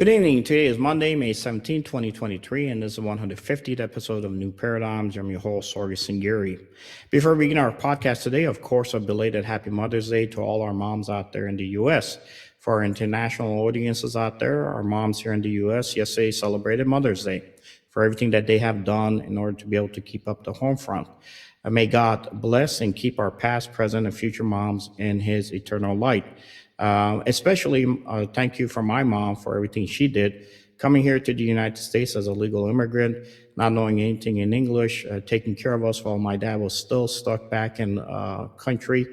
Good evening. Today is Monday, May 17, 2023, and this is the 150th episode of New Paradigms. I'm your host, Sargis Sangari. Before we begin our podcast today, of course, a belated Happy Mother's Day to all our moms out there in the U.S. For our international audiences out there, our moms here in the U.S. yesterday celebrated Mother's Day for everything that they have done in order to be able to keep up the home front. May God bless and keep our past, present, and future moms in His eternal light. Especially thank you for my mom for everything she did, coming here to the United States as a legal immigrant, not knowing anything in English, taking care of us while my dad was still stuck back in country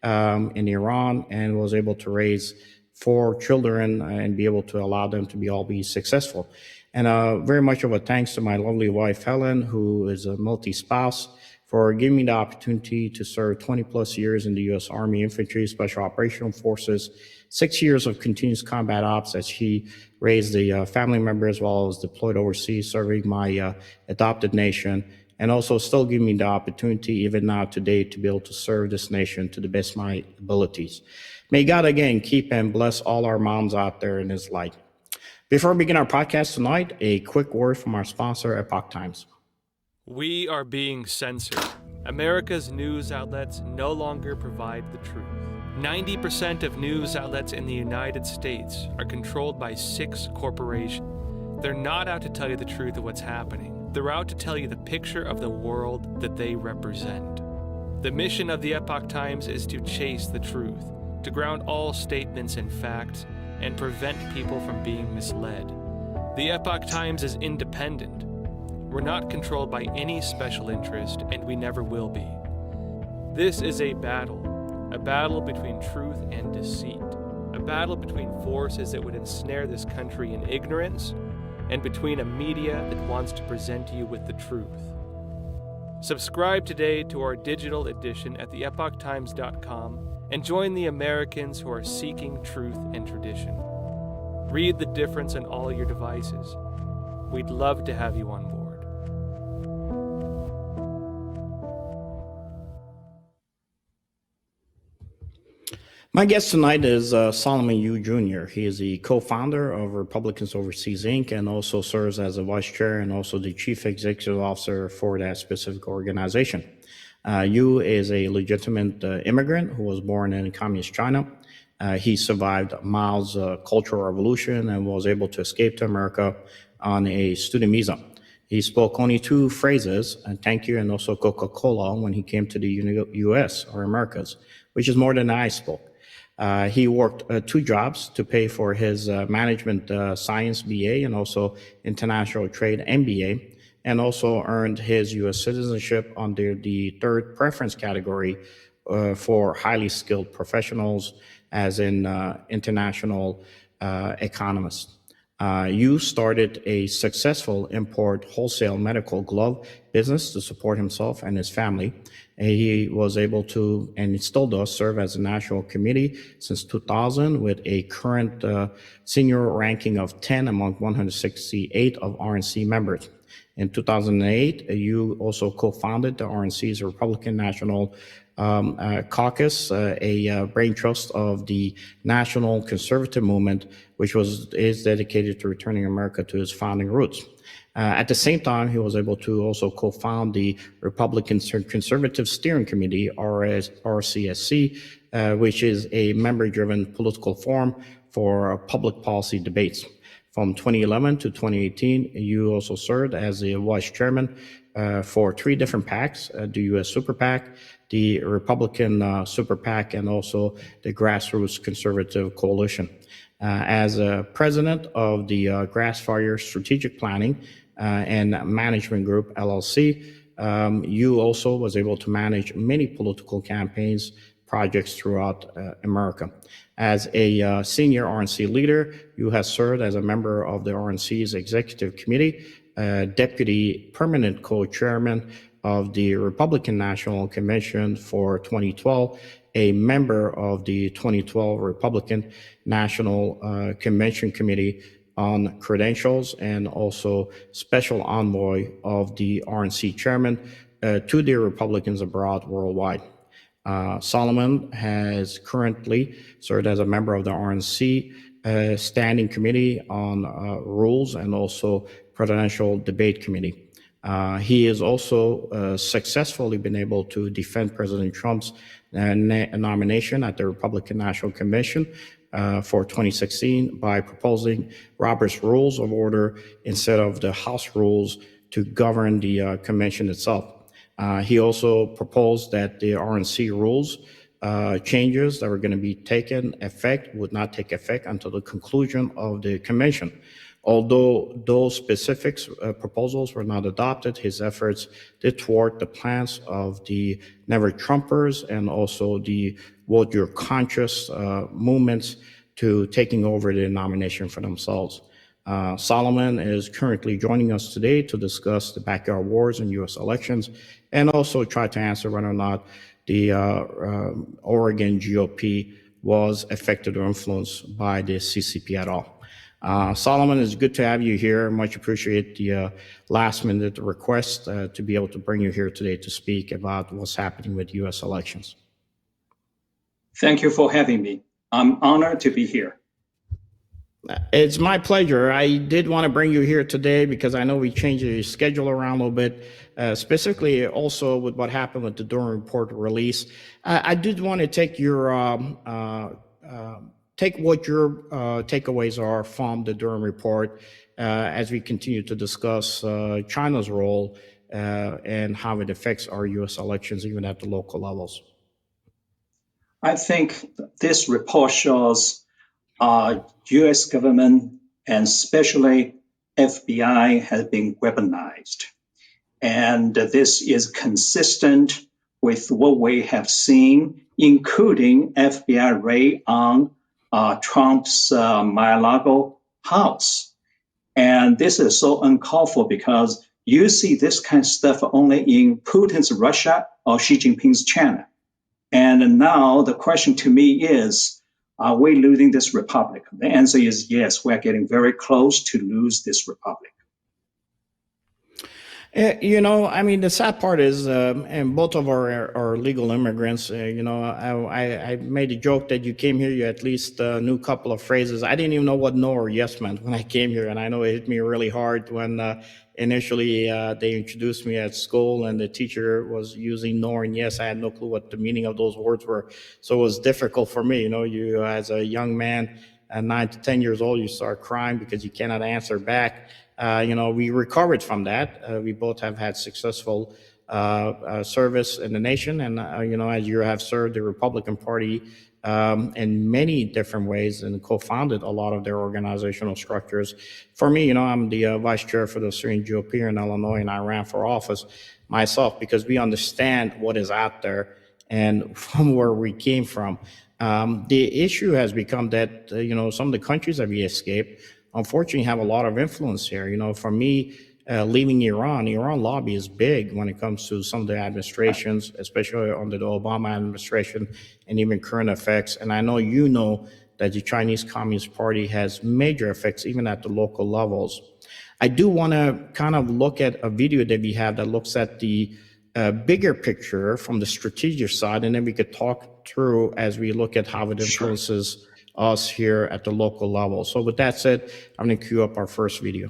in Iran, and was able to raise 4 children and be able to allow them to be successful. And very much of a thanks to my lovely wife, Helen, who is a multi-spouse, for giving me the opportunity to serve 20 plus years in the U.S. Army Infantry Special Operational Forces, 6 years of continuous combat ops as she raised the family member as well as deployed overseas, serving my adopted nation, and also still giving me the opportunity, even now today, to be able to serve this nation to the best of my abilities. May God again keep and bless all our moms out there in His light. Before we begin our podcast tonight, a quick word from our sponsor, Epoch Times. We are being censored. America's news outlets no longer provide the truth. 90% of news outlets in the United States are controlled by 6 corporations. They're not out to tell you the truth of what's happening. They're out to tell you the picture of the world that they represent. The mission of the Epoch Times is to chase the truth, to ground all statements in facts, and prevent people from being misled. The Epoch Times is independent. We're not controlled by any special interest, and we never will be. This is a battle between truth and deceit, a battle between forces that would ensnare this country in ignorance, and between a media that wants to present you with the truth. Subscribe today to our digital edition at theepochtimes.com and join the Americans who are seeking truth and tradition. Read the difference on all your devices. We'd love to have you on board. My guest tonight is Solomon Yu Jr. He is the co-founder of Republicans Overseas, Inc., and also serves as a vice chair and also the chief executive officer for that specific organization. Yu is a legitimate immigrant who was born in communist China. He survived Mao's Cultural Revolution and was able to escape to America on a student visa. He spoke only 2 phrases, thank you and also Coca-Cola, when he came to the U.S. or Americas, which is more than I spoke. He worked 2 jobs to pay for his management science BA and also international trade MBA, and also earned his U.S. citizenship under the 3rd preference category for highly skilled professionals, as in international economists. Yu started a successful import wholesale medical glove business to support himself and his family. And he was able to, and still does, serve as a national committee since 2000 with a current senior ranking of 10 among 168 of RNC members. In 2008, Yu also co-founded the RNC's Republican National Caucus, a brain trust of the National Conservative Movement, which is dedicated to returning America to its founding roots. At the same time, he was able to also co-found the Republican Conservative Steering Committee, RCSC, which is a member-driven political forum for public policy debates. From 2011 to 2018, Yu also served as the vice chairman for 3 different PACs, the U.S. Super PAC, the Republican Super PAC, and also the Grassroots Conservative Coalition. As president of the Grassfire Strategic Planning and Management Group, LLC, Yu also was able to manage many political campaigns projects throughout America. As a senior RNC leader, Yu has served as a member of the RNC's Executive Committee, deputy permanent co-chairman of the Republican National Convention for 2012, a member of the 2012 Republican National Convention Committee on Credentials, and also special envoy of the RNC chairman to the Republicans abroad worldwide. Solomon has currently served as a member of the RNC Standing Committee on Rules and also Presidential Debate Committee. He has also successfully been able to defend President Trump's nomination at the Republican National Convention for 2016 by proposing Robert's Rules of Order instead of the House rules to govern the convention itself. He also proposed that the RNC rules changes that were going to be taken effect would not take effect until the conclusion of the convention. Although those specific proposals were not adopted, his efforts did thwart the plans of the Never Trumpers and also the Vote Your Conscience movements to taking over the nomination for themselves. Solomon is currently joining us today to discuss the backyard wars in U.S. elections and also try to answer whether or not the Oregon GOP was affected or influenced by the CCP at all. Solomon, it's good to have you here. Much appreciate the last-minute request to be able to bring you here today to speak about what's happening with U.S. elections. Thank you for having me. I'm honored to be here. It's my pleasure. I did want to bring you here today because I know we changed your schedule around a little bit, specifically also with what happened with the Durham report release. I did want to take your what your takeaways are from the Durham report as we continue to discuss China's role and how it affects our U.S. elections, even at the local levels. I think this report shows U.S. government and especially FBI has been weaponized. And this is consistent with what we have seen, including FBI raid on Trump's Mar-a-Lago house. And this is so uncalled for because you see this kind of stuff only in Putin's Russia or Xi Jinping's China. And now the question to me is, are we losing this republic? The answer is yes, we're getting very close to lose this republic. You know, I mean, the sad part is, and both of our legal immigrants, you know, I made a joke that you came here, you at least knew a couple of phrases. I didn't even know what no or yes meant when I came here. And I know it hit me really hard when initially they introduced me at school and the teacher was using no and yes. I had no clue what the meaning of those words were. So it was difficult for me. You know, you as a young man at 9 to 10 years old, you start crying because you cannot answer back. You know, we recovered from that. We both have had successful service in the nation. And, you know, as you have served the Republican Party in many different ways and co-founded a lot of their organizational structures. For me, you know, I'm the vice chair for the Syrian GOP here in Illinois, and I ran for office myself because we understand what is out there and from where we came from. The issue has become that, you know, some of the countries that we escaped, unfortunately, have a lot of influence here. You know, for me, leaving Iran lobby is big when it comes to some of the administrations, especially under the Obama administration and even current effects. And I know you know that the Chinese Communist Party has major effects even at the local levels. I do want to kind of look at a video that we have that looks at the bigger picture from the strategic side, and then we could talk through as we look at how it influences us here at the local level. So with that said, I'm going to cue up our first video.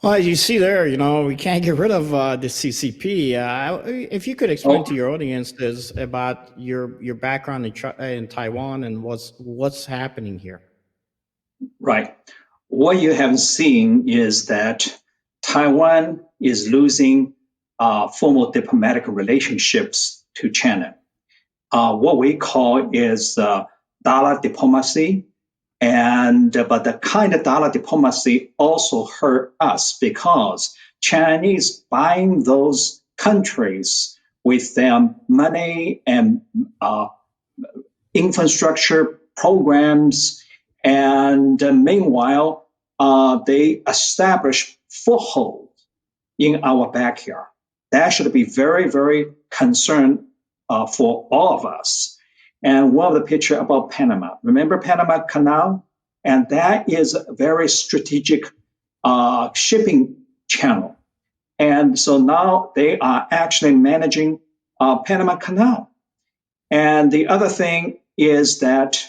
Well, as you see there, we can't get rid of the CCP. If you could explain to Oh, your audiences about your background in Taiwan and what's happening here. right. What you have seen is that Taiwan is losing formal diplomatic relationships to China. What we call is dollar diplomacy, and but the kind of dollar diplomacy also hurt us because Chinese buying those countries with their money and infrastructure programs, and meanwhile, they establish foothold in our backyard. That should be very, very concerned for all of us. And one of the picture about Panama. Remember Panama Canal? And that is a very strategic shipping channel. And so now they are actually managing Panama Canal. And the other thing is that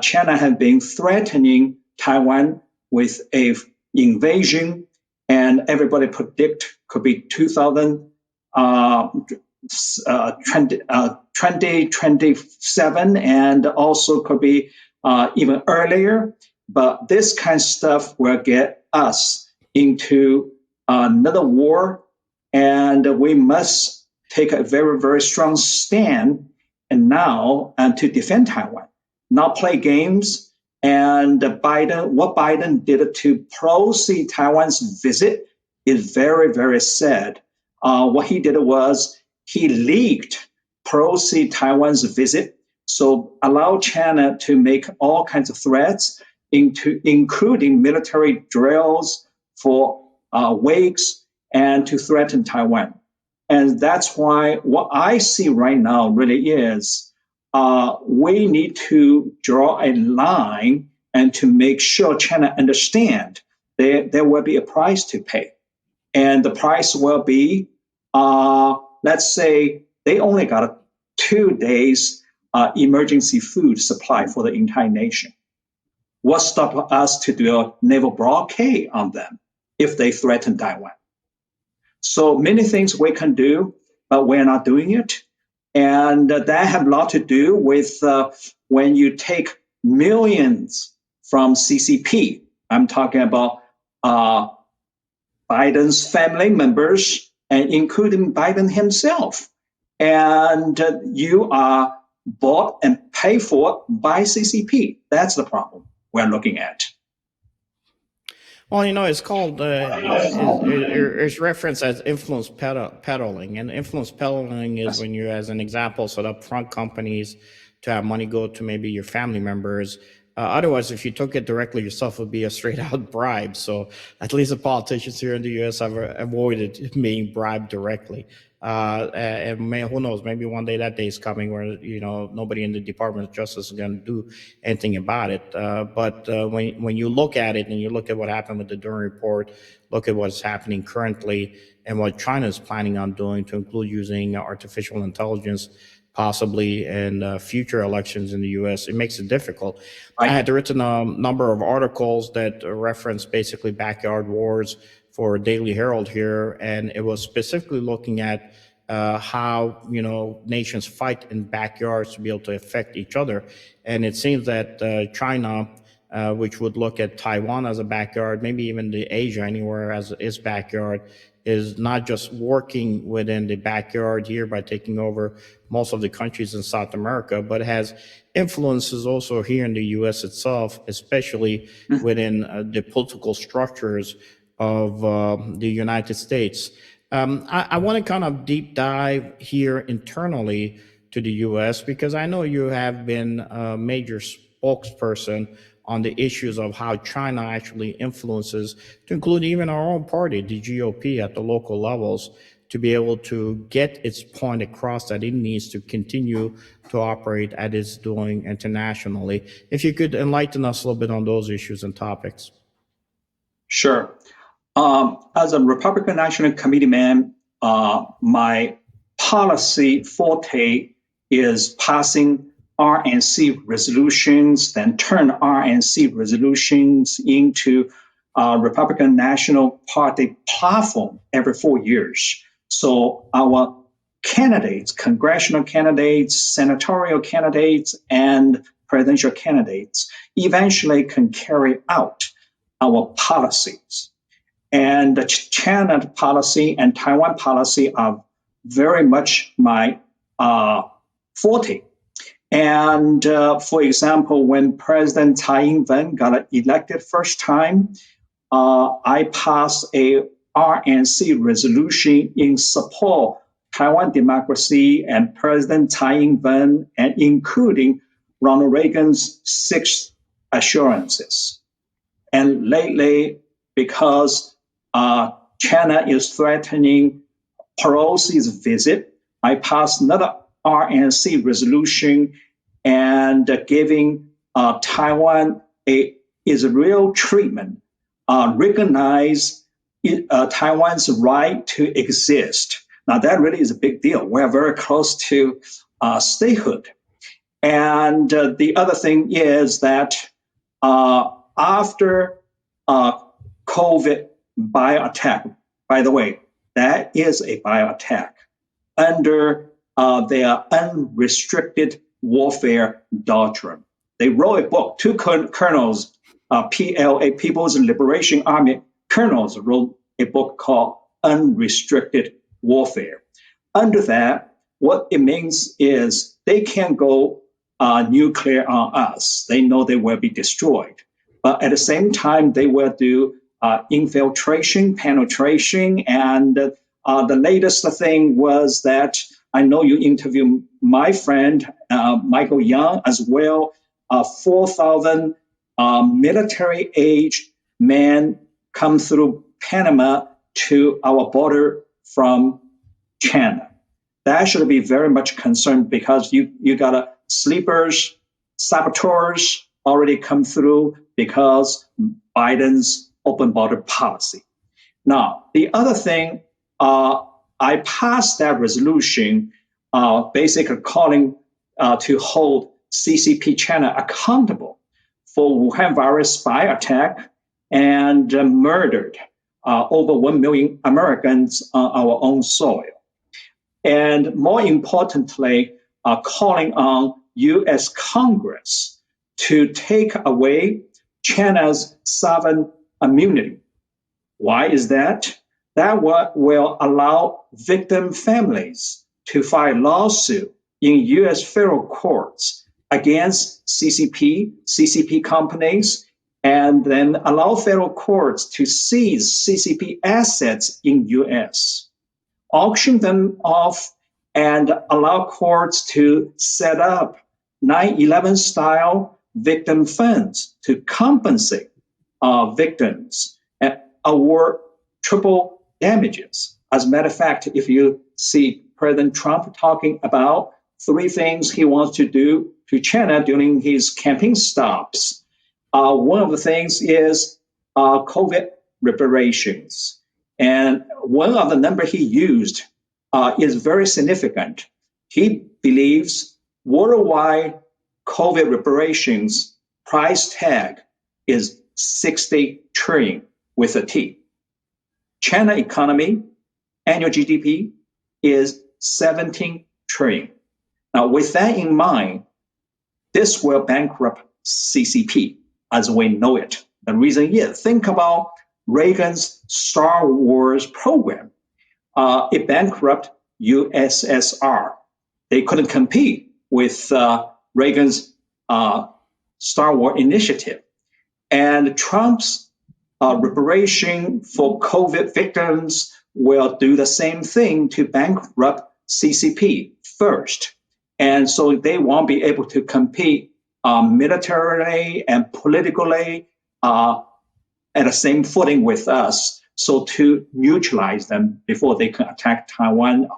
China has been threatening Taiwan with a invasion, and everybody predict could be 2027, and also could be even earlier. But this kind of stuff will get us into another war, and we must take a very, very strong stand and now to defend Taiwan, not play games. And what Biden did to proceed Taiwan's visit is very, very sad. What he did was he leaked proceed Taiwan's visit, so allow China to make all kinds of threats, including military drills for weeks and to threaten Taiwan. And that's why what I see right now really is we need to draw a line and to make sure China understand there will be a price to pay. And the price will be, let's say, they only got 2 days emergency food supply for the entire nation. What stopped us to do a naval blockade on them if they threaten Taiwan? So many things we can do, but we're not doing it. And that have a lot to do with when you take millions from CCP. I'm talking about Biden's family members, and including Biden himself. And you are bought and paid for by CCP. That's the problem we're looking at. Well, it's called it's referenced as influence peddling, and influence peddling is Yes. when you, as an example, set up front companies to have money go to maybe your family members. Otherwise, if you took it directly yourself, it would be a straight out bribe. So at least the politicians here in the U.S. have avoided being bribed directly. Who knows? Maybe one day that day is coming where nobody in the Department of Justice is going to do anything about it. But when you look at it and you look at what happened with the Durham report, look at what's happening currently and what China is planning on doing, to include using artificial intelligence possibly in future elections in the U.S., it makes it difficult. I Right. had written a number of articles that reference basically backyard wars for Daily Herald here, and it was specifically looking at how nations fight in backyards to be able to affect each other. And it seems that China, which would look at Taiwan as a backyard, maybe even the Asia anywhere as its backyard, is not just working within the backyard here by taking over most of the countries in South America, but has influences also here in the U.S. itself, especially within the political structures of the United States. I want to kind of deep dive here internally to the U.S. because I know you have been a major spokesperson on the issues of how China actually influences, to include even our own party, the GOP, at the local levels, to be able to get its point across that it needs to continue to operate as it's doing internationally. If you could enlighten us a little bit on those issues and topics. Sure. As a Republican National Committee man, my policy forte is passing RNC resolutions, then turn RNC resolutions into Republican National Party platform every 4 years. So our candidates, congressional candidates, senatorial candidates, and presidential candidates eventually can carry out our policies. And the China policy and Taiwan policy are very much my forte. And for example, when President Tsai Ing-wen got elected first time, I passed a RNC resolution in support Taiwan democracy and President Tsai Ing-wen, and including Ronald Reagan's 6 assurances. And lately, because China is threatening Pelosi's visit, I passed another RNC resolution and giving Taiwan a Israel treatment, recognize Taiwan's right to exist. Now, that really is a big deal. We're very close to statehood. And the other thing is that after COVID bioattack, by the way, that is a bioattack under their unrestricted warfare doctrine. They wrote a book, 2 colonels, PLA, People's Liberation Army colonels, wrote a book called Unrestricted Warfare. Under that, what it means is they can't go nuclear on us. They know they will be destroyed. But at the same time, they will do infiltration, penetration, and the latest thing was that I know you interviewed my friend, Michael Young, as well, 4,000 military-aged men come through Panama to our border from China. That should be very much concerned because you got sleepers, saboteurs already come through because Biden's open border policy. Now, the other thing, I passed that resolution basically calling to hold CCP China accountable for Wuhan virus spy attack and murdered over 1 million Americans on our own soil. And more importantly, calling on U.S. Congress to take away China's sovereign immunity. Why is that? That will allow victim families to file lawsuit in U.S. federal courts against CCP companies, and then allow federal courts to seize CCP assets in U.S., auction them off, and allow courts to set up 9/11 style victim funds to compensate victims and award triple damages. As a matter of fact, if you see President Trump talking about 3 things he wants to do to China during his campaign stops, one of the things is COVID reparations. And one of the number he used is very significant. He believes worldwide COVID reparations price tag is 60 trillion with a T. China economy, annual GDP is 17 trillion. Now, with that in mind, this will bankrupt CCP as we know it. The reason is, think about Reagan's Star Wars program. It bankrupted USSR. They couldn't compete with Reagan's Star Wars initiative. And Trump's reparation for COVID victims will do the same thing to bankrupt CCP first. And so they won't be able to compete militarily and politically at the same footing with us. So to neutralize them before they can attack Taiwan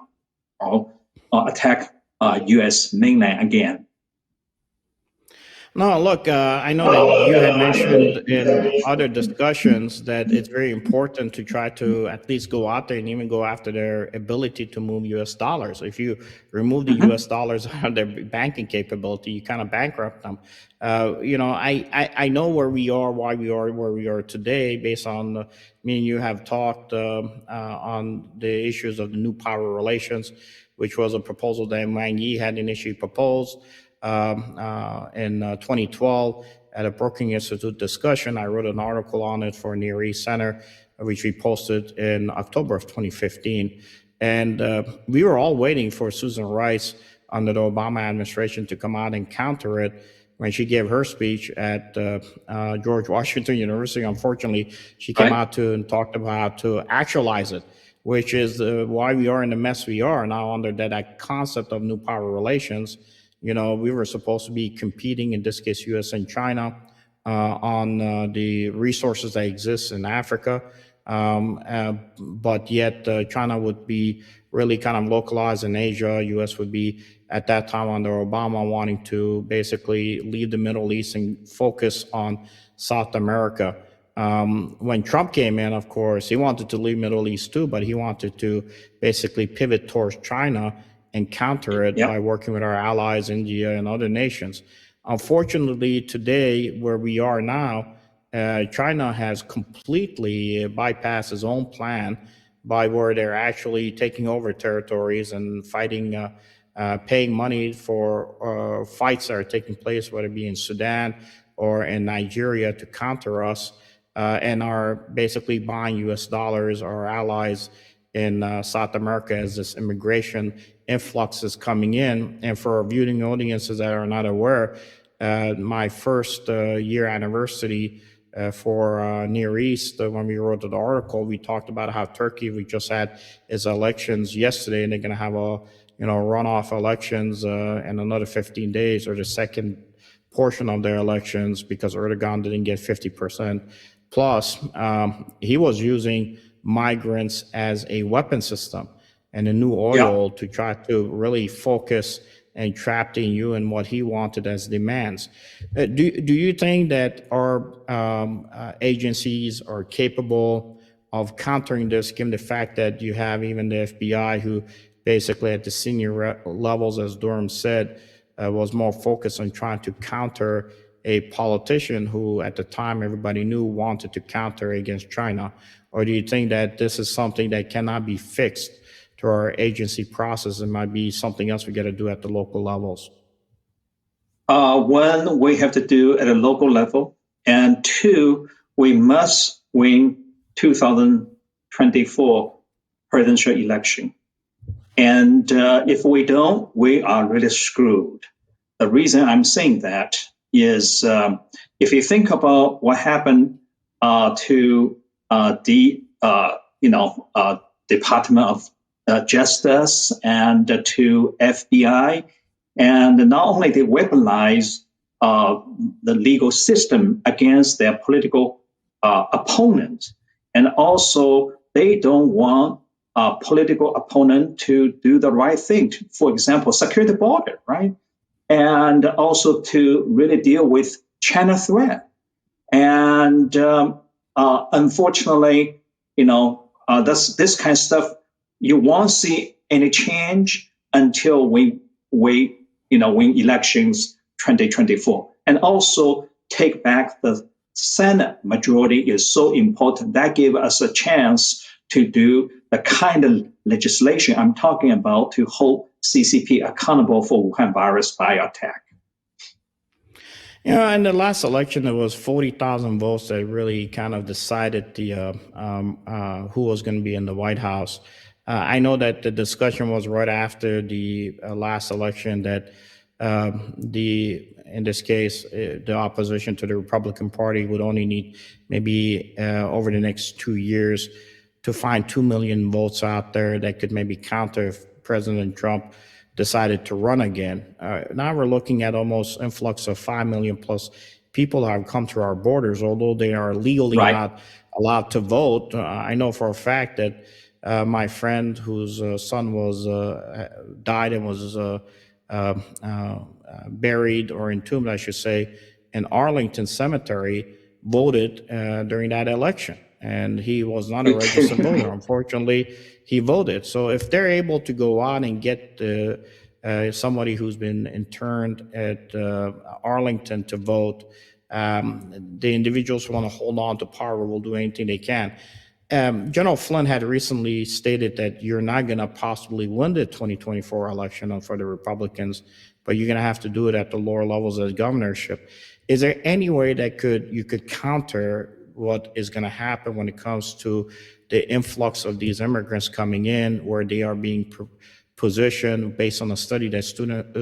or attack U.S. mainland again. No, look, I know that you had mentioned in other discussions that it's very important to try to at least go out there and even go after their ability to move US dollars. If you remove the Mhm. US dollars out of their banking capability, you kind of bankrupt them. I know where we are, why we are where we are today, based on me and you have talked on the issues of the new power relations, which was a proposal that Wang Yi had initially proposed in 2012 at a Brookings Institute discussion. I wrote an article on it for Near East Center, which we posted in October of 2015. And we were all waiting for Susan Rice under the Obama administration to come out and counter it when she gave her speech at George Washington University. Unfortunately, she came Right. out to and talked about how to actualize it, which is why we are in the mess we are now under that concept of new power relations. We were supposed to be competing, in this case, U.S. and China, on the resources that exist in Africa. But yet China would be really kind of localized in Asia. U.S. would be at that time under Obama wanting to basically leave the Middle East and focus on South America. When Trump came in, of course, he wanted to leave Middle East too, but he wanted to basically pivot towards China and counter it Yeah. by working with our allies, India and other nations. Unfortunately, today, where we are now, China has completely bypassed its own plan by where they're actually taking over territories and fighting, paying money for fights that are taking place, whether it be in Sudan or in Nigeria, to counter us, and are basically buying US dollars, our allies in South America, as this immigration influx is coming in. And for our viewing audiences that are not aware, my first year anniversary for Near East, when we wrote the article, we talked about how Turkey, we just had its elections yesterday, and they're going to have a runoff elections in another 15 days, or the second portion of their elections, because Erdogan didn't get 50%. Plus, he was using migrants as a weapon system and a new Yeah. oil to try to really focus and trap the EU in what he wanted as demands. Do you think that our agencies are capable of countering this, given the fact that you have even the FBI, who basically at the senior levels, as Durham said, was more focused on trying to counter a politician who at the time everybody knew wanted to counter against China? Or do you think that this is something that cannot be fixed to our agency process and might be something else we got to do at the local levels? One, we have to do at a local level, and two, we must win 2024 presidential election. And if we don't, we are really screwed. The reason I'm saying that is, if you think about what happened to the Department of Justice and to FBI, and not only they weaponize the legal system against their political opponents, and also they don't want a political opponent to do the right thing. For example, secure the border, right? And also to really deal with China threat. And unfortunately, this kind of stuff, you won't see any change until we win elections 2024. And also take back the Senate majority is so important. That gives us a chance to do the kind of legislation I'm talking about to hold CCP accountable for Wuhan virus bioattack. In the last election, there was 40,000 votes that really kind of decided who was going to be in the White House. I know that the discussion was right after the last election that in this case, the opposition to the Republican Party would only need maybe over the next 2 years to find 2 million votes out there that could maybe counter if President Trump decided to run again. Now we're looking at almost influx of 5 million plus people have come to our borders, although they are legally Right. not allowed to vote. I know for a fact that my friend whose son was died and was buried or entombed, I should say, in Arlington Cemetery, voted during that election. And he was not a Are you registered kidding voter. me? Unfortunately, he voted. So if they're able to go out and get somebody who's been interned at Arlington to vote, the individuals who want to hold on to power will do anything they can. General Flynn had recently stated that you're not going to possibly win the 2024 election for the Republicans, but you're going to have to do it at the lower levels as governorship. Is there any way that you could counter what is going to happen when it comes to the influx of these immigrants coming in, where they are being positioned based on a study that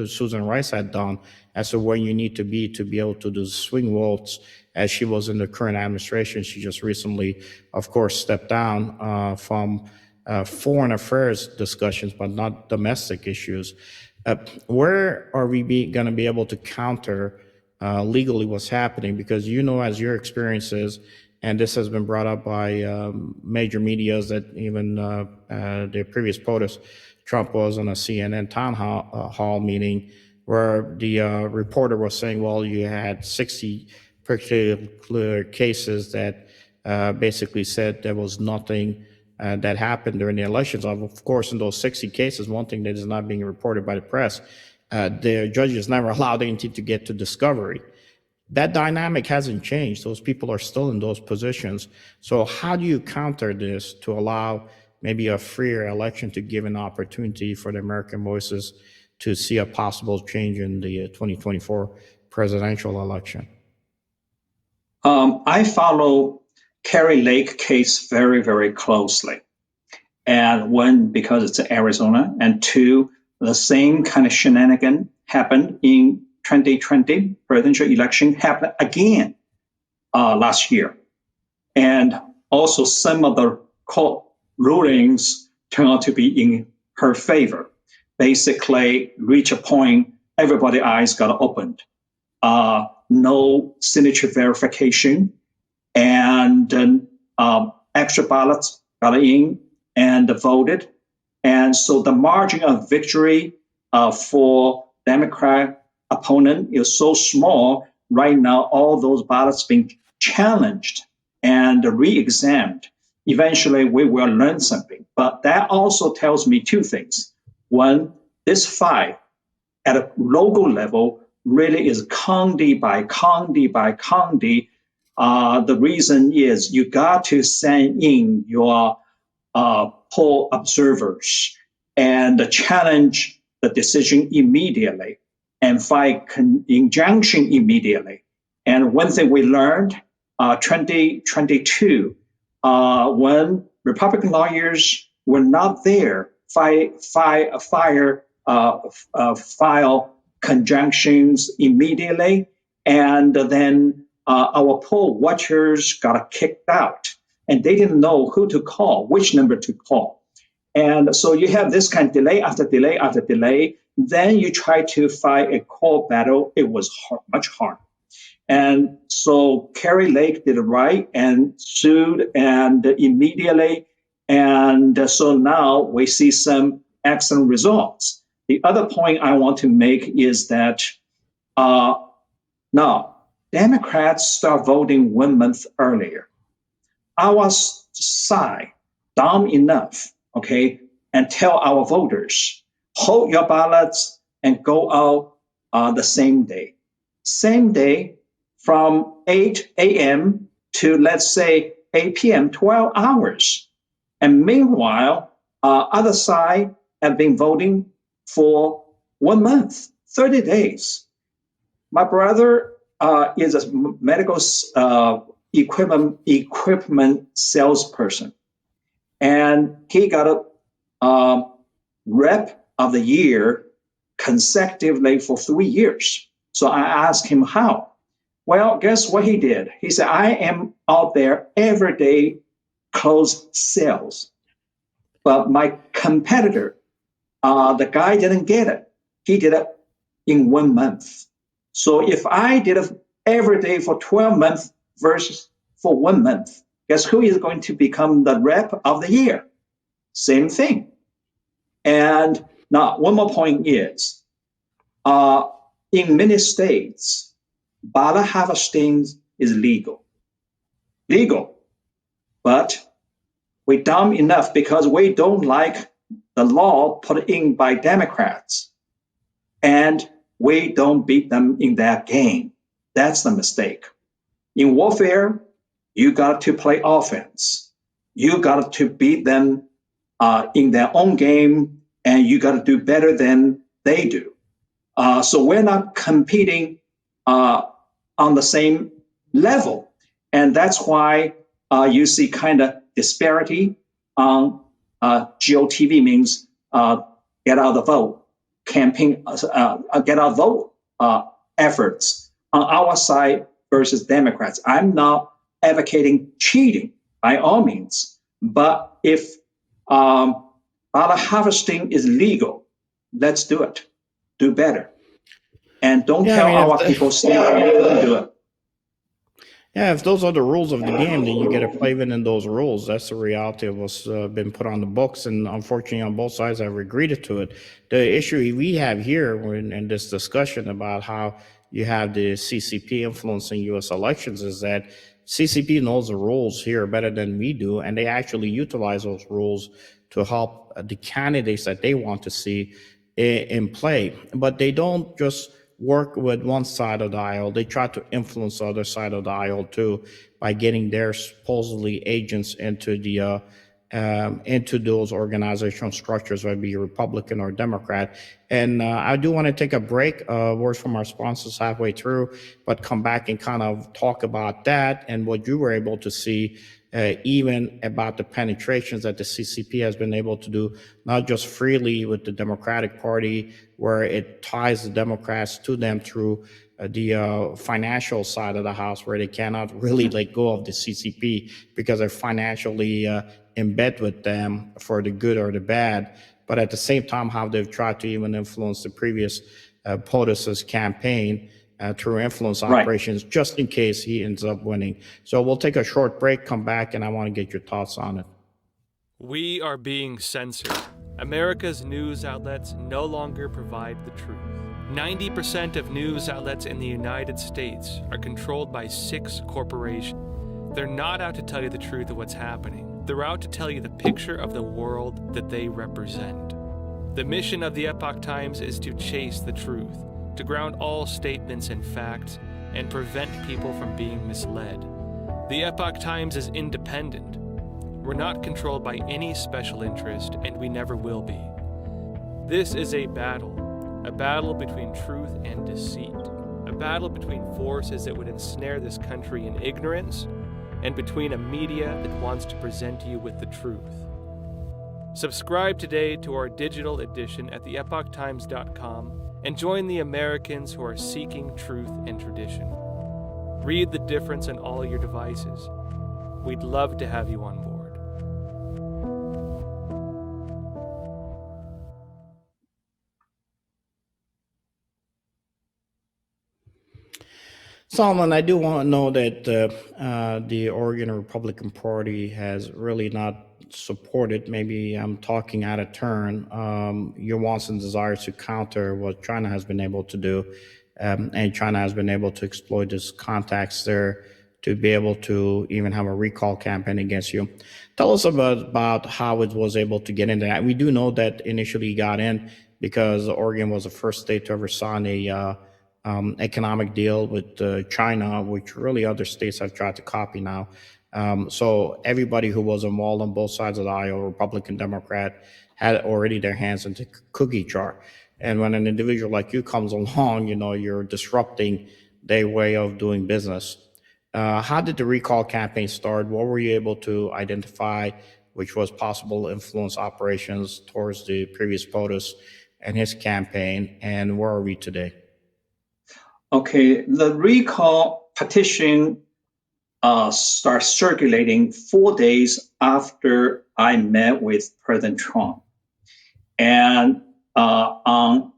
Susan Rice had done as to where you need to be able to do swing votes, as she was in the current administration? She just recently, of course, stepped down from foreign affairs discussions, but not domestic issues. Where are we going to be able to counter legally what's happening? Because as your experiences, and this has been brought up by major medias, that even the previous POTUS, Trump was on a CNN town hall meeting where the reporter was saying, well, you had 60 particular cases that basically said there was nothing that happened during the elections. Of course, in those 60 cases, one thing that is not being reported by the press, the judges never allowed anything to get to discovery. That dynamic hasn't changed. Those people are still in those positions. So how do you counter this to allow maybe a freer election, to give an opportunity for the American voices to see a possible change in the 2024 presidential election? I follow Kerry Lake case very, very closely. And one, because it's Arizona, and two, the same kind of shenanigan happened in 2020 presidential election, happened again last year. And also some of the court rulings turn out to be in her favor. Basically, reach a point, everybody's eyes got opened. No signature verification, and extra ballots got in and voted. And so the margin of victory for Democrat opponent is so small. Right now, all those ballots being challenged and re-examined. Eventually, we will learn something. But that also tells me two things. One, this fight at a local level really is county by county by county. The reason is you got to send in your poll observers and challenge the decision immediately and fight injunction immediately. And one thing we learned, 2022, when Republican lawyers were not there, file conjunctions immediately, and then our poll watchers got kicked out, and they didn't know who to call, which number to call. And so you have this kind of delay after delay after delay. Then you try to fight a court battle. It was much harder. And so Kerry Lake did it right and sued and immediately. And so now we see some excellent results. The other point I want to make is that now Democrats start voting 1 month earlier. Our side dumb enough, okay, and tell our voters, hold your ballots and go out the same day. Same day from 8 a.m. to, let's say, 8 p.m., 12 hours. And meanwhile, other side have been voting for 1 month, 30 days. My brother is a medical equipment salesperson, and he got a rep of the year consecutively for 3 years. So I asked him how. Well, guess what he did? He said, I am out there every day, close sales. But my competitor, the guy didn't get it. He did it in 1 month. So if I did it every day for 12 months versus for 1 month, guess who is going to become the rep of the year? Same thing. And now, one more point is, in many states, ballot harvesting is legal. But we're dumb enough because we don't like the law put in by Democrats, and we don't beat them in that game. That's the mistake. In warfare, you got to play offense. You got to beat them in their own game, and you got to do better than they do. So we're not competing on the same level. And that's why you see kind of disparity on GOTV means get out the vote, campaign, get out vote efforts on our side versus Democrats. I'm not advocating cheating by all means, but if ballot harvesting is legal, let's do it. Do better. And don't tell our people, don't do it. Yeah, if those are the rules of the game, then you got to play within those rules. That's the reality of what's been put on the books, and unfortunately, on both sides, have agreed to it. The issue we have here in this discussion about how you have the CCP influencing U.S. elections is that CCP knows the rules here better than we do, and they actually utilize those rules to help the candidates that they want to see in play. But they don't just work with one side of the aisle. They try to influence the other side of the aisle too by getting their supposedly agents into those organizational structures, whether it be Republican or Democrat. And I do want to take a break, words from our sponsors halfway through, but come back and kind of talk about that and what you were able to see, even about the penetrations that the CCP has been able to do, not just freely with the Democratic Party, where it ties the Democrats to them through the financial side of the house, where they cannot really let go of the CCP because they're financially in bed with them for the good or the bad. But at the same time, how they've tried to even influence the previous POTUS's campaign through influence operations, just in case he ends up winning. So we'll take a short break, come back, and I want to get your thoughts on it. We are being censored. America's news outlets no longer provide the truth. 90% of news outlets in the United States are controlled by 6 corporations. They're not out to tell you the truth of what's happening. They're out to tell you the picture of the world that they represent. The mission of the Epoch Times is to chase the truth, to ground all statements in facts, and prevent people from being misled. The Epoch Times is independent. We're not controlled by any special interest, and we never will be. This is a battle between truth and deceit, a battle between forces that would ensnare this country in ignorance, and between a media that wants to present you with the truth. Subscribe today to our digital edition at theepochtimes.com and join the Americans who are seeking truth and tradition. Read the difference on all your devices. We'd love to have you on board. Solomon, I do want to know that the Oregon Republican Party has really not supported, maybe I'm talking out of turn, your wants and desires to counter what China has been able to do. And China has been able to exploit its contacts there to be able to even have a recall campaign against you. Tell us about how it was able to get in there. We do know that initially got in because Oregon was the first state to ever sign a economic deal with China, which really other states have tried to copy now. So everybody who was involved on both sides of the aisle, Republican, Democrat, had already their hands into cookie jar. And when an individual like you comes along, you're disrupting their way of doing business. How did the recall campaign start? What were you able to identify, which was possible influence operations towards the previous POTUS and his campaign? And where are we today? Okay, the recall petition started circulating 4 days after I met with President Trump. And on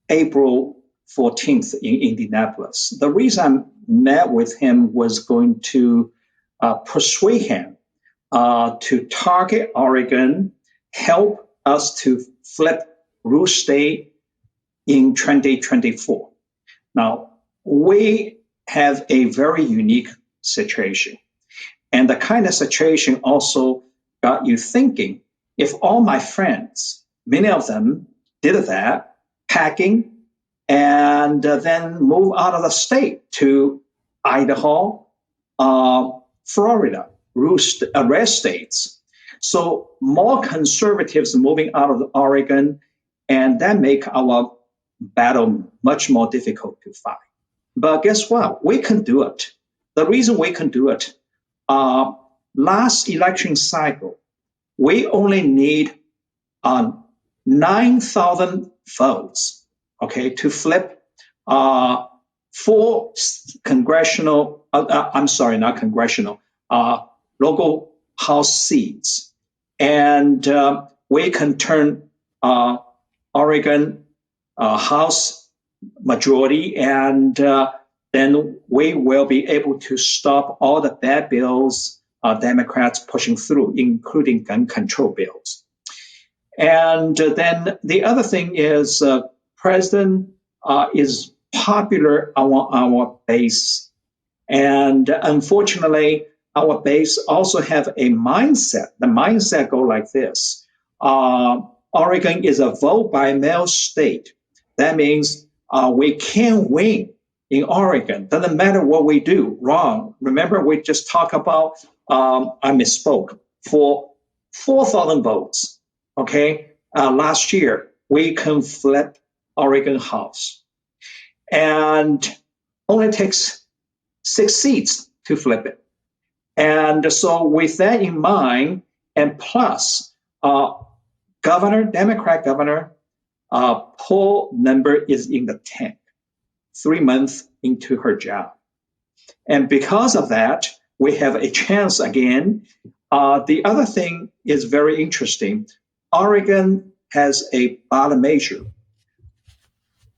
April 14th in Indianapolis, the reason I met with him was going to persuade him to target Oregon, help us to flip Rouge State in 2024. Now, we have a very unique situation. And the kind of situation also got you thinking, if all my friends, many of them did that, packing, and then move out of the state to Idaho, Florida, red states. So more conservatives moving out of Oregon, and that make our battle much more difficult to fight. But guess what? We can do it. The reason we can do it, last election cycle, we only need 9,000 votes, okay, to flip 4 congressional, not congressional, local House seats. And we can turn Oregon House majority, and then we will be able to stop all the bad bills Democrats pushing through, including gun control bills. And then the other thing is President is popular on our base. And unfortunately, our base also have a mindset. The mindset go like this. Oregon is a vote by mail state. That means we can't win in Oregon. Doesn't matter what we do, wrong. Remember, we just talked about, I misspoke, for 4,000 votes, okay? Last year, we can flip Oregon House. And only takes 6 seats to flip it. And so with that in mind, and plus, Democrat governor, poll number is in the tank, 3 months into her job. And because of that, we have a chance again. The other thing is very interesting. Oregon has a ballot measure,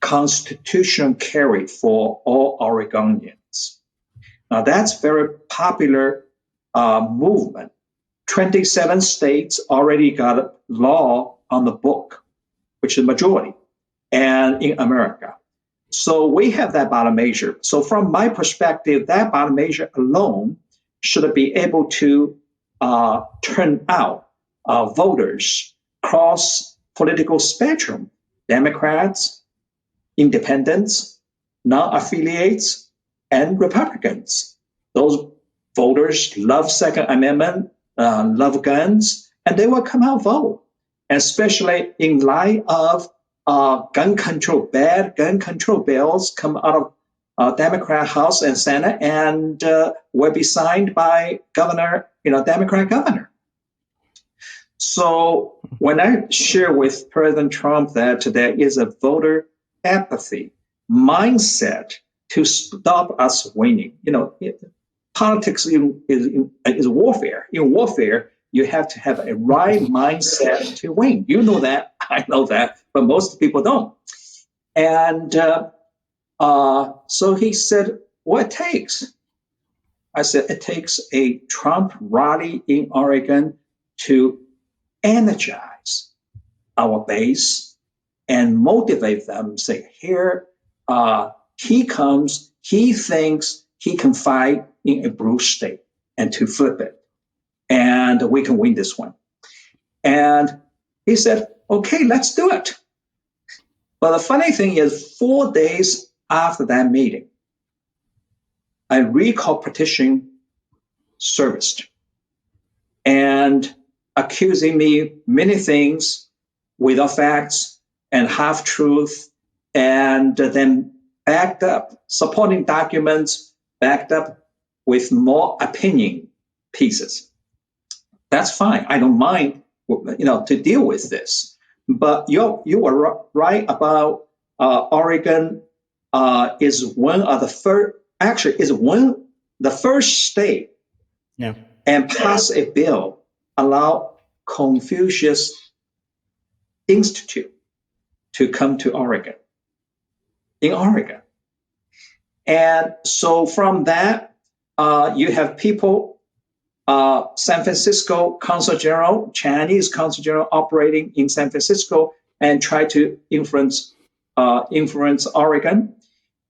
constitutional carry for all Oregonians. Now that's very popular movement. 27 states already got a law on the book, which is the majority, and in America. So we have that ballot measure. So from my perspective, that ballot measure alone should be able to turn out voters across political spectrum, Democrats, independents, non-affiliates, and Republicans. Those voters love Second Amendment, love guns, and they will come out vote, especially in light of bad gun control bills come out of Democrat House and Senate and will be signed by Democrat governor. So when I share with President Trump that there is a voter apathy mindset to stop us winning, politics is warfare. In warfare, you have to have a right mindset to win. You know that, I know that, but most people don't. And so he said, what it takes? I said, it takes a Trump rally in Oregon to energize our base and motivate them, say, here, he comes, he thinks he can fight in a blue state and to flip it. And we can win this one. And he said, okay, let's do it. But the funny thing is, 4 days after that meeting, a recall petition surfaced and accusing me many things without facts and half truth, and then backed up, supporting documents backed up with more opinion pieces. That's fine. I don't mind, to deal with this. But you were right about Oregon is one of the first, actually is the first state, Yeah. and pass a bill allow Confucius Institute to come to Oregon, in Oregon. And so from that, you have people, San Francisco Consul General, Chinese Consul General operating in San Francisco and try to influence influence Oregon.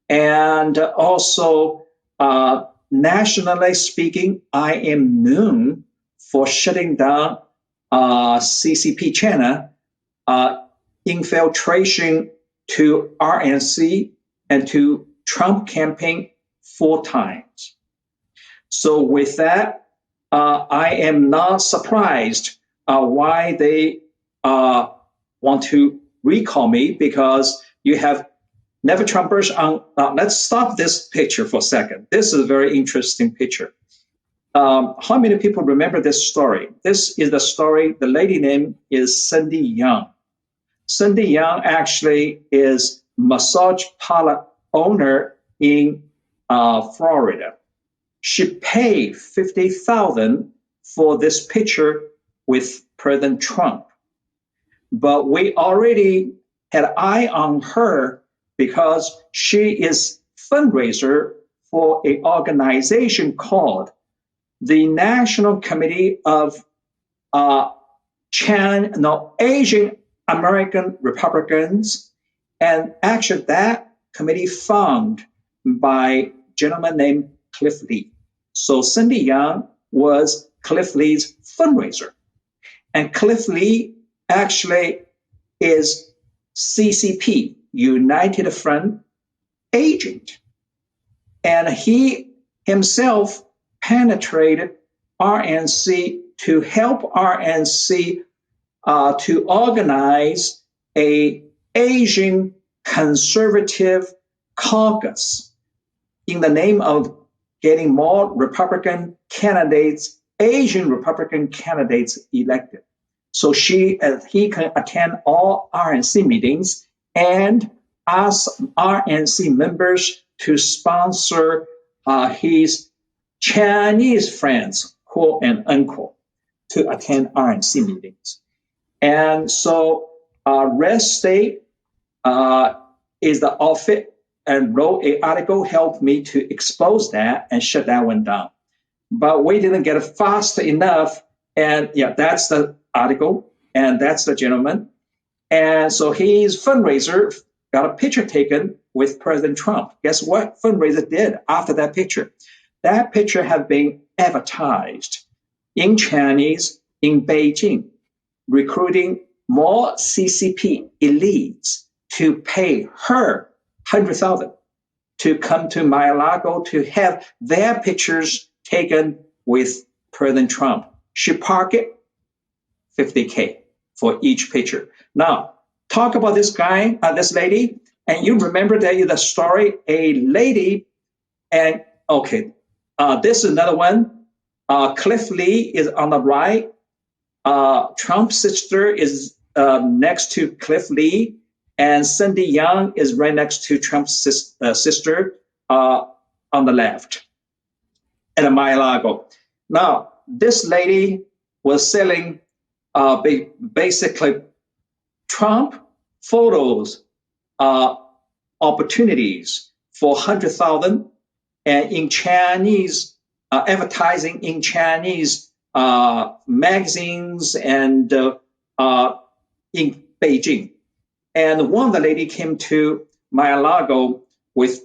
And also, nationally speaking, I am known for shutting down CCP channel, infiltration to RNC and to Trump campaign 4 times. So with that, I am not surprised why they want to recall me, because you have Never Trumpers on. Let's stop this picture for a second. This is a very interesting picture. How many people remember this story? This is the story. The lady name is Cindy Young. Cindy Young actually is massage parlor owner in Florida. She paid $50,000 for this picture with President Trump. But we already had an eye on her because she is fundraiser for an organization called the National Committee of Asian American Republicans. And actually that committee formed by a gentleman named Cliff Lee. So Cindy Young was Cliff Lee's fundraiser. And Cliff Lee actually is CCP, United Front agent. And he himself penetrated RNC to help RNC to organize an Asian conservative caucus in the name of getting more Republican candidates, Asian Republican candidates elected. So he can attend all RNC meetings and ask RNC members to sponsor his Chinese friends, quote and unquote, to attend RNC meetings. And so Red State is the outfit and wrote an article, helped me to expose that and shut that one down. But we didn't get it fast enough. And yeah, that's the article, and that's the gentleman. And so his fundraiser got a picture taken with President Trump. Guess what fundraiser did after that picture? That picture had been advertised in Chinese in Beijing, recruiting more CCP elites to pay her $100,000 to come to Mar-a-Lago to have their pictures taken with President Trump. She parked it $50K for each picture. Now, talk about this guy, this lady, and you remember that in the story, a lady, and okay, this is another one. Cliff Lee is on the right. Trump's sister is next to Cliff Lee, and Cindy Young is right next to Trump's sister on the left at Mar-a-Lago. Now, this lady was selling basically Trump photos, opportunities for $100,000, and in Chinese, advertising in Chinese magazines and in Beijing. And one of the lady came to Mar-a-Lago with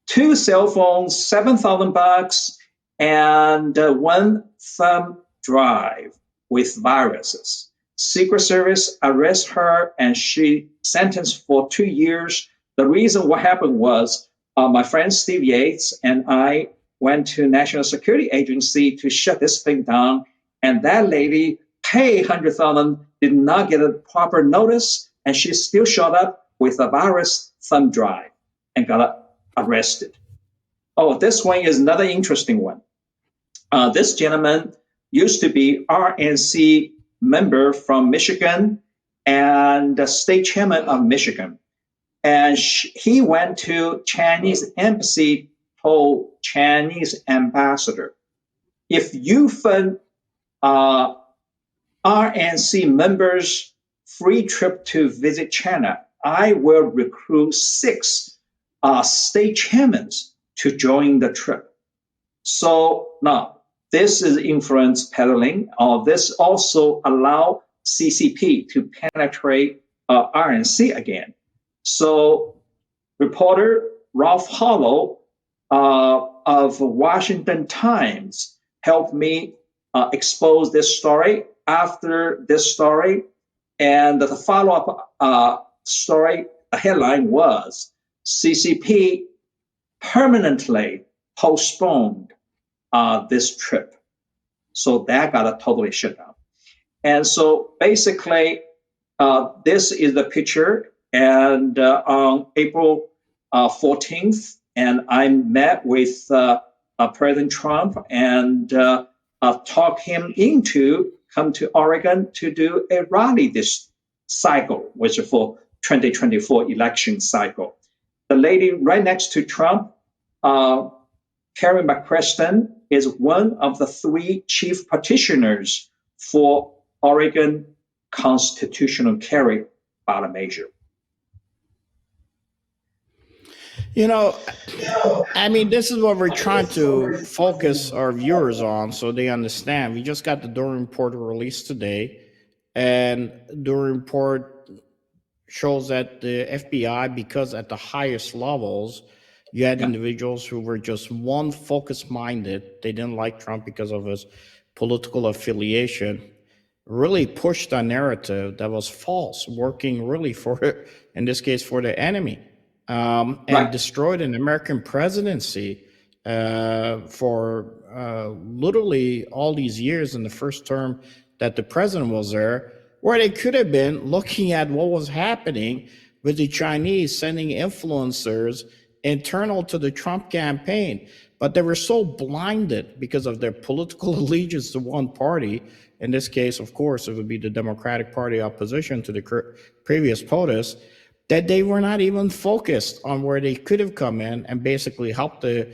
2 cell phones, $7,000, and 1 thumb drive with viruses. Secret Service arrest her, and she sentenced for 2 years. The reason what happened was my friend Steve Yates and I went to National Security Agency to shut this thing down, and that lady paid $100,000, did not get a proper notice, and she still showed up with a virus thumb drive and got arrested. Oh, this one is another interesting one. This gentleman used to be RNC member from Michigan and the state chairman of Michigan. And he went to Chinese embassy, told Chinese ambassador, if you fund RNC members free trip to visit China, I will recruit 6 state chairmen to join the trip. So now, this is influence peddling. This also allow CCP to penetrate RNC again. So reporter Ralph Hollow of Washington Times helped me expose this story. After this story, and the follow-up story, the headline was CCP permanently postponed this trip. So that got a totally shut down. And so basically, this is the picture. And on April 14th, and I met with President Trump and talked him into come to Oregon to do a rally this cycle, which is for 2024 election cycle. The lady right next to Trump, Karen McCreston, is one of the three chief petitioners for Oregon constitutional carry ballot measure. I mean, this is what we're trying to focus our viewers on so they understand. We just got the Durham report released today, and the report shows that the FBI, because at the highest levels, you had individuals who were just one focus-minded. They didn't like Trump because of his political affiliation, really pushed a narrative that was false, working really for, in this case, for the enemy, and destroyed an American presidency for literally all these years in the first term that the president was there, where they could have been looking at what was happening with the Chinese sending influencers internal to the Trump campaign. But they were so blinded because of their political allegiance to one party. In this case, of course, it would be the Democratic Party opposition to the previous POTUS, that they were not even focused on where they could have come in and basically helped the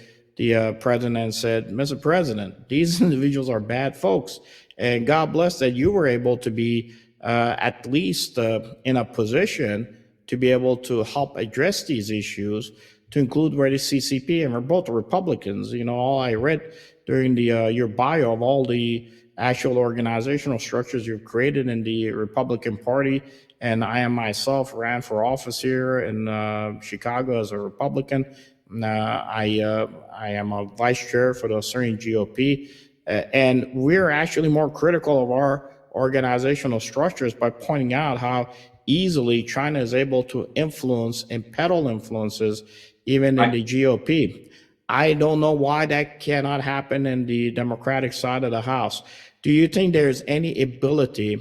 president and said, Mr. President, these individuals are bad folks. And God bless that you were able to be at least in a position to be able to help address these issues, to include where the CCP, and we're both Republicans. All I read during your bio of all the actual organizational structures you've created in the Republican Party, and I am myself ran for office here in Chicago as a Republican. I am a vice chair for the Syrian GOP, and we're actually more critical of our organizational structures by pointing out how easily China is able to influence and peddle influences even in the GOP. I don't know why that cannot happen in the Democratic side of the House. Do you think there's any ability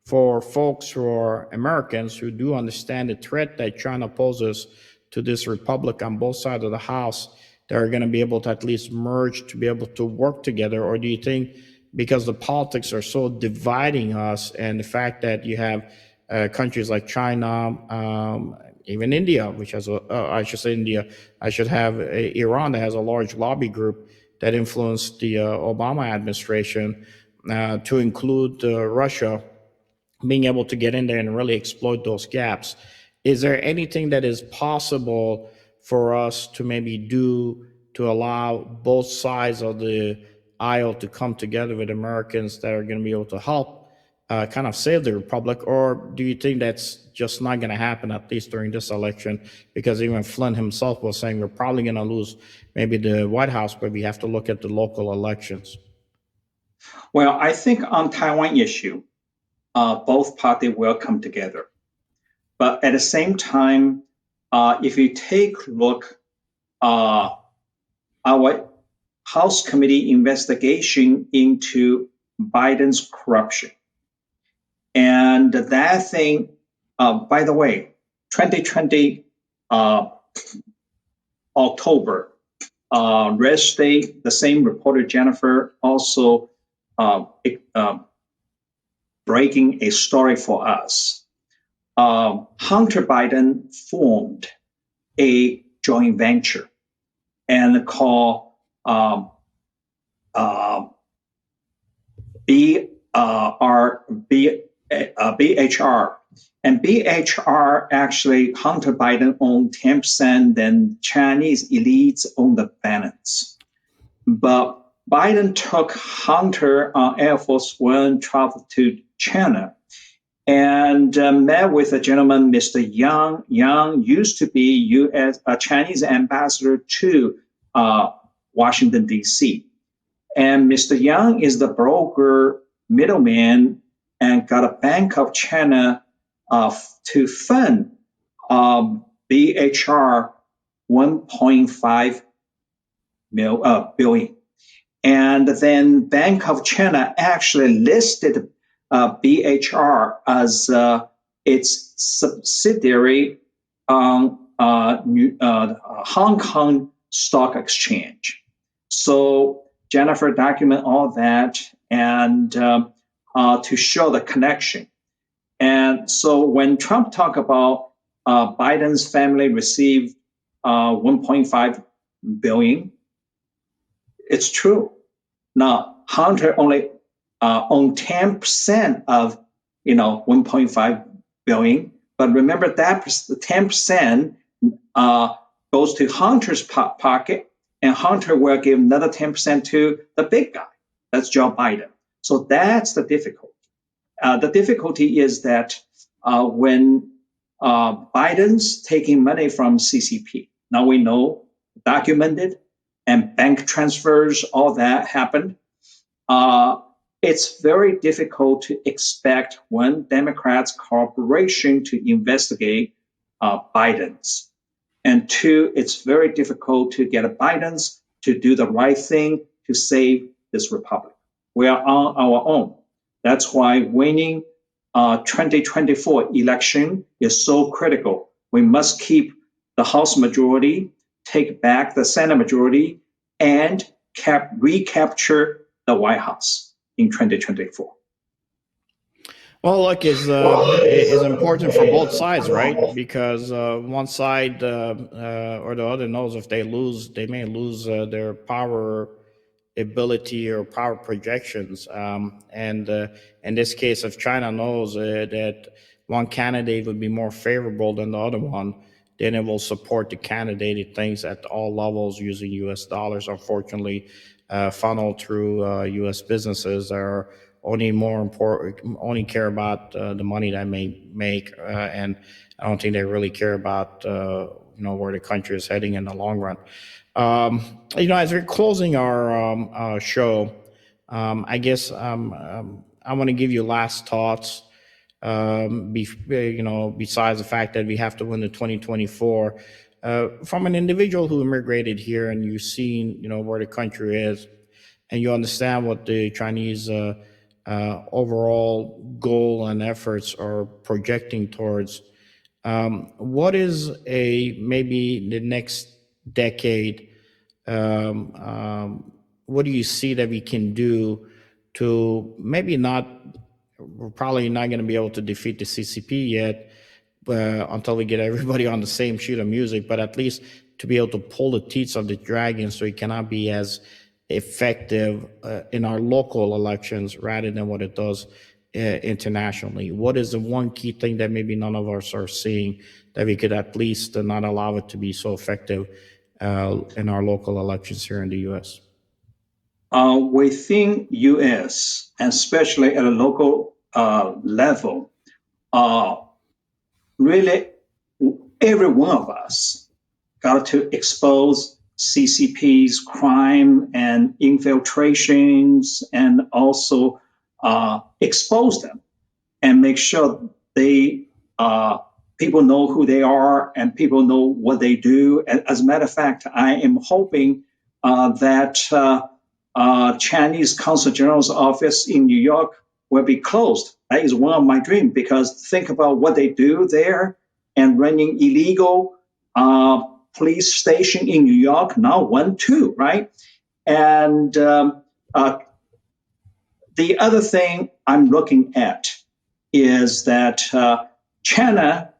for folks who are Americans who do understand the threat that China poses to this republic on both sides of the House, that are going to be able to at least merge to be able to work together? Or do you think because the politics are so dividing us, and the fact that you have countries like China, even India, which has I should say India, I should have Iran that has a large lobby group that influenced the Obama administration, to include Russia, being able to get in there and really exploit those gaps. Is there anything that is possible for us to maybe do to allow both sides of the aisle to come together with Americans that are going to be able to help kind of save the republic? Or do you think that's just not going to happen, at least during this election? Because even Flynn himself was saying we're probably going to lose maybe the White House, but we have to look at the local elections. Well, I think on Taiwan issue, both parties will come together. But at the same time, if you take a look, our House committee investigation into Biden's corruption, and that thing, by the way, 2020 October, Red State, the same reporter Jennifer also breaking a story for us. Hunter Biden formed a joint venture and called BHR. And BHR actually, Hunter Biden owned 10%, then Chinese elites owned the balance. But Biden took Hunter on Air Force One, traveled to China, and met with a gentleman, Mr. Yang. Yang used to be a Chinese ambassador to Washington, D.C. And Mr. Yang is the broker middleman and got a Bank of China to fund BHR 1.5 billion. And then Bank of China actually listed BHR as its subsidiary on Hong Kong Stock Exchange. So Jennifer documented all that and to show the connection. And so when Trump talked about Biden's family received 1.5 billion, it's true. Now, Hunter only owned 10% of 1.5 billion, but remember that the 10% goes to Hunter's pocket, and Hunter will give another 10% to the big guy. That's Joe Biden. So that's the difficulty. The difficulty is that when Biden's taking money from CCP, now we know, documented, and bank transfers, all that happened. It's very difficult to expect one Democrat's corporation to investigate Biden's. And two, it's very difficult to get Biden's to do the right thing to save this republic. We are on our own. That's why winning 2024 election is so critical. We must keep the House majority, take back the Senate majority, and recapture the White House in 2024. Well, look, is important for both sides, right? Because one side or the other knows if they lose, they may lose their power ability or power projections. And in this case, if China knows that one candidate would be more favorable than the other one, then it will support the candidate it thinks at all levels using U.S. dollars. Unfortunately, funneled through U.S. businesses that are only care about the money that may make, and I don't think they really care about where the country is heading in the long run. As we're closing our show, I guess I want to give you last thoughts. Besides the fact that we have to win the 2024, from an individual who immigrated here and you've seen, where the country is, and you understand what the Chinese overall goal and efforts are projecting towards. What is maybe the next decade? What do you see that we can do to maybe not? We're probably not going to be able to defeat the CCP yet until we get everybody on the same sheet of music, but at least to be able to pull the teeth of the dragon so it cannot be as effective in our local elections rather than what it does internationally. What is the one key thing that maybe none of us are seeing that we could at least not allow it to be so effective in our local elections here in the U.S.? Within U.S., and especially at a local level, really every one of us got to expose CCP's crime and infiltrations, and also expose them and make sure people know who they are and people know what they do. As a matter of fact, I am hoping that Chinese Consul General's office in New York will be closed. That is one of my dreams, because think about what they do there, and running illegal police station in New York, now 1, 2, right? And the other thing I'm looking at is that China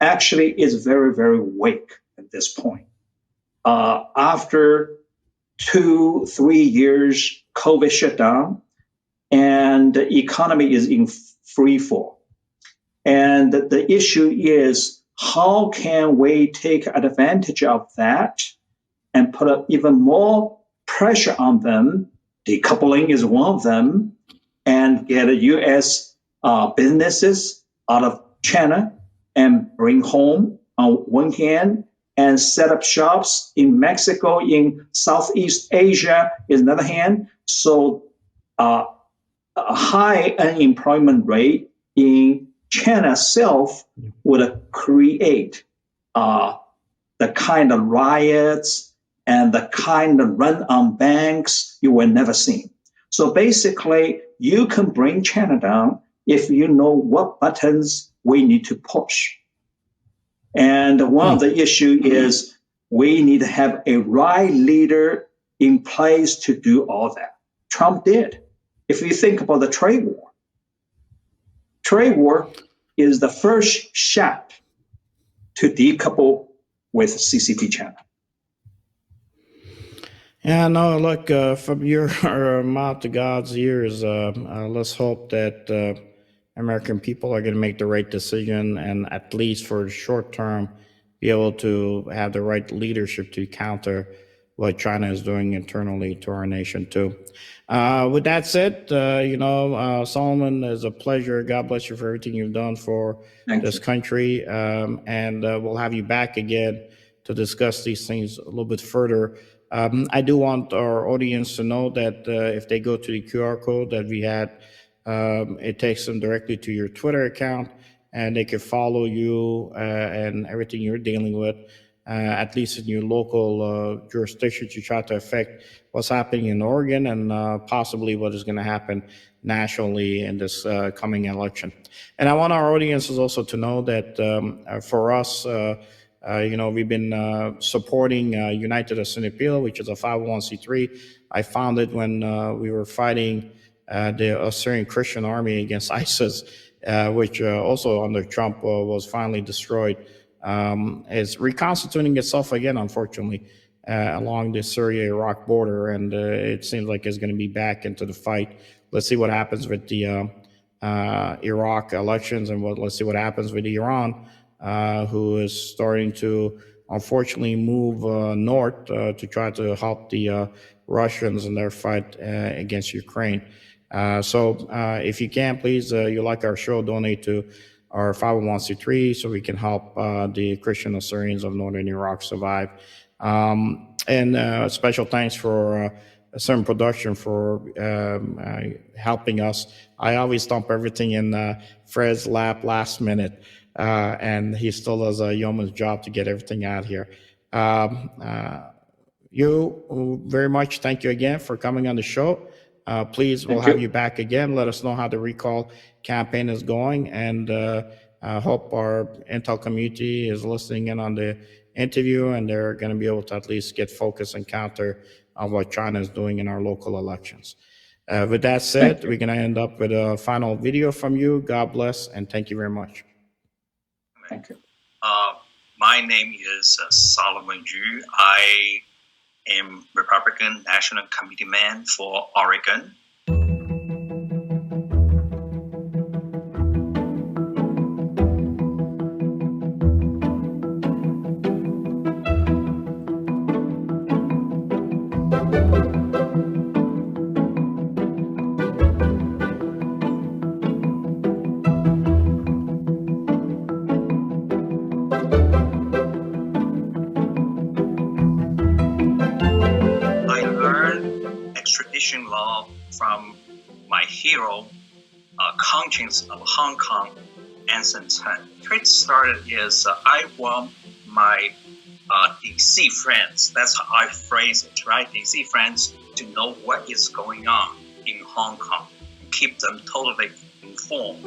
actually is very, very weak at this point. After 2-3 years COVID shutdown, and the economy is in free fall. And the issue is, how can we take advantage of that and put up even more pressure on them? Decoupling is one of them, and get U.S. businesses out of China and bring home on one hand, and set up shops in Mexico, in Southeast Asia is another hand. So a high unemployment rate in China itself would create the kind of riots and the kind of run on banks you will never see. So basically, you can bring China down if you know what buttons we need to push. And one of the issue is we need to have a right leader in place to do all that. Trump did. If you think about the trade war is the first shot to decouple with CCP China. Yeah, no, look, from your mouth to God's ears, let's hope that American people are going to make the right decision and at least for the short term be able to have the right leadership to counter what China is doing internally to our nation too. With that said, Solomon, it's a pleasure. God bless you for everything you've done for this country. And we'll have you back again to discuss these things a little bit further. I do want our audience to know that if they go to the QR code that we had, it takes them directly to your Twitter account, and they can follow you and everything you're dealing with, at least in your local jurisdiction, to try to affect what's happening in Oregon and possibly what is going to happen nationally in this coming election. And I want our audiences also to know that for us, we've been supporting United Assyrian Appeal, which is a 501c3. I founded when we were fighting the Assyrian Christian Army against ISIS, which also under Trump was finally destroyed, is reconstituting itself again, unfortunately, along the Syria-Iraq border, and it seems like it's going to be back into the fight. Let's see what happens with the Iraq elections, and let's see what happens with Iran, who is starting to unfortunately move north to try to help the Russians in their fight against Ukraine. So if you can, please, you like our show, donate to our 501c3 so we can help the Christian Assyrians of northern Iraq survive. And special thanks for Certain Production for helping us. I always dump everything in Fred's lap last minute, and he still does a yeoman's job to get everything out here. You very much, thank you again for coming on the show. Please, we'll have you back again. Let us know how the recall campaign is going, and I hope our Intel community is listening in on the interview, and they're going to be able to at least get focus and counter on what China is doing in our local elections. With that said, we're going to end up with a final video from you. God bless, and thank you very much. Thank you. My name is Solomon Yu. I am Republican National Committee man for Oregon. Extradition law from my hero, conscience of Hong Kong, Anson Chen. It started is I want my DC friends, that's how I phrase it, right? DC friends to know what is going on in Hong Kong, and keep them totally informed.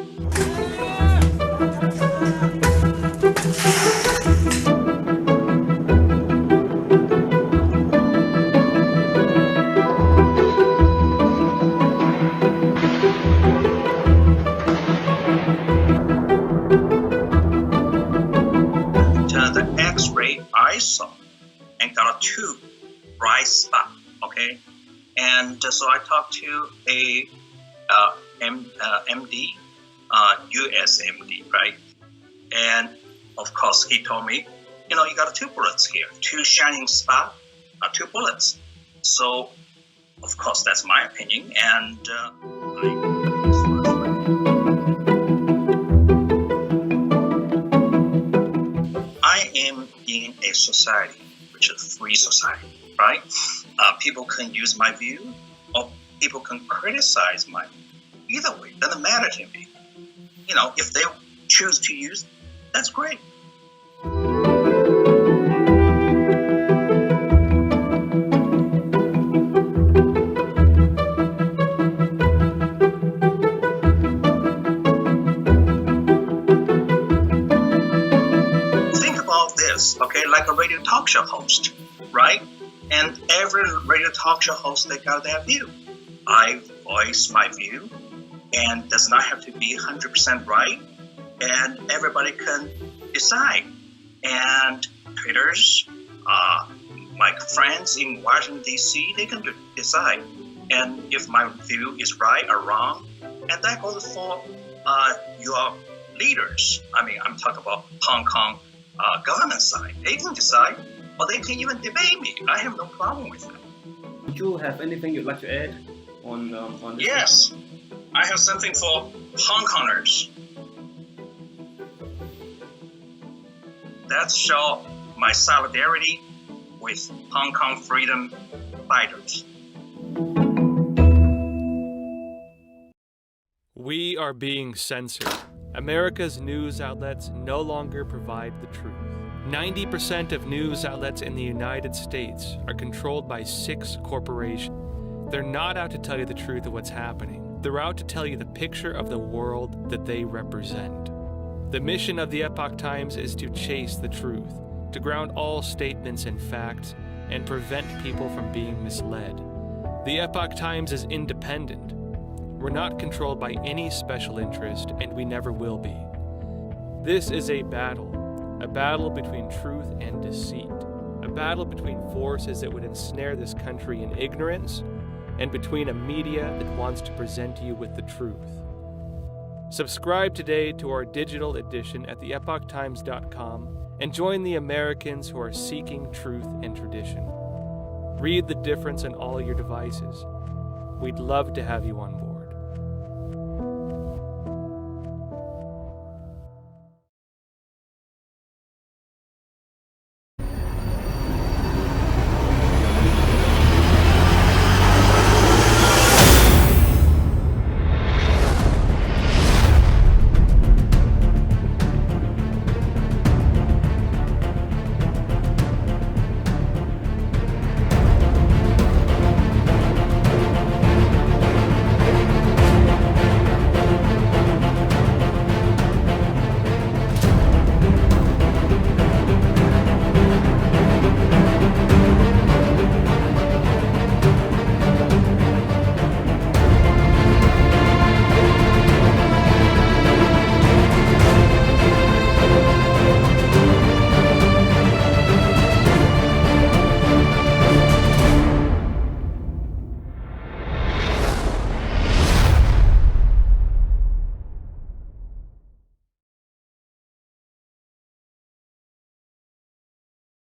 X-ray I saw and got 2 bright spots, okay? And so I talked to a MD, US MD, right? And of course he told me, you got 2 bullets here, 2 shining spots, 2 bullets. So of course that's my opinion, and society, which is a free society, right? People can use my view, or people can criticize my view. Either way, doesn't matter to me. If they choose to use, that's great. Think about this, okay, like a radio talk show host, right? And every radio talk show host, they got their view. I voice my view, and does not have to be 100% right, and everybody can decide. And traders, my friends in Washington, D.C., they can decide. And if my view is right or wrong, and that goes for your leaders. I'm talking about Hong Kong government side. They can decide, or they can even debate me. I have no problem with that. Would you have anything you'd like to add on this? Yes, I have something for Hong Kongers. That show my solidarity with Hong Kong freedom fighters. We are being censored. America's news outlets no longer provide the truth. 90% of news outlets in the United States are controlled by 6 corporations. They're not out to tell you the truth of what's happening. They're out to tell you the picture of the world that they represent. The mission of the Epoch Times is to chase the truth, to ground all statements in facts, and prevent people from being misled. The Epoch Times is independent. We're not controlled by any special interest, and we never will be. This is a battle between truth and deceit, a battle between forces that would ensnare this country in ignorance, and between a media that wants to present you with the truth. Subscribe today to our digital edition at theepochtimes.com and join the Americans who are seeking truth and tradition. Read the difference on all your devices. We'd love to have you on board.